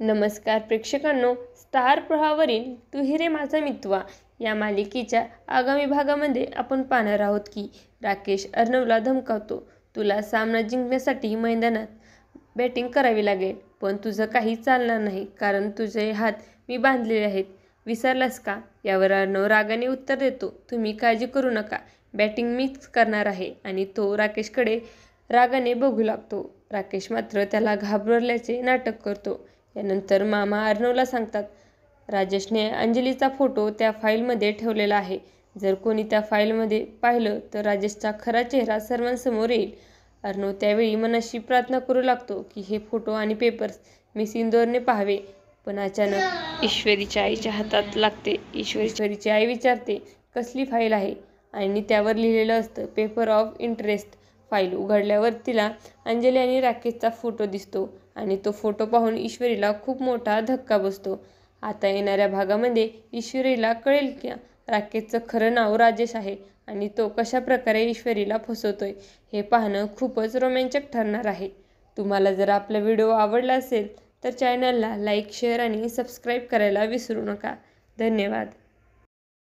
नमस्कार प्रेक्षकांनो, स्टार प्रवाहावरील तू ही रे माझा मितवा या मालिकेच्या आगामी भागामध्ये आपण पाहणार आहोत की राकेश अर्णवला धमकावतो. तुला सामना जिंकण्यासाठी मैदानात बॅटिंग करावी लागेल, पण तुझं काही चालणार नाही कारण तुझे हात मी बांधलेले आहेत. विसरलास का? यावर अर्णव रागाने उत्तर देतो, तुम्ही काळजी करू नका, बॅटिंग मीच करणार आहे. आणि तो राकेशकडे रागाने बघू लागतो. राकेश मात्र त्याला घाबरल्याचे नाटक करतो. यानंतर मामा अर्णवला सांगतात, राजेशने अंजलीचा फोटो त्या फाईलमध्ये ठेवलेला आहे. जर कोणी त्या फाईलमध्ये पाहिलं तर राजेशचा खरा चेहरा सर्वांसमोर येईल. अर्णव त्यावेळी मनाशी प्रार्थना करू लागतो की हे फोटो आणि पेपर्स मिस इंदोरने पाहावे. पण अचानक ईश्वरीच्या आईच्या हातात लागते. ईश्वरीची आई विचारते, कसली फाईल आहे? आणि त्यावर लिहिलेलं असतं, पेपर ऑफ इंटरेस्ट. फाईल उघडल्यावर तिला अंजली आणि राकेशचा फोटो दिसतो आणि तो फोटो पाहून ईश्वरीला खूप मोठा धक्का बसतो. आता येणाऱ्या भागामध्ये ईश्वरीला कळेल की राकेशचं खरं नाव राजेश आहे आणि तो कशा प्रकारे ईश्वरीला फसवतोय हे पाहणं खूपच रोमांचक ठरणार आहे. तुम्हाला जर आपला व्हिडिओ आवडला असेल तर चॅनलला लाईक, शेअर आणि सबस्क्राईब करायला विसरू नका. धन्यवाद.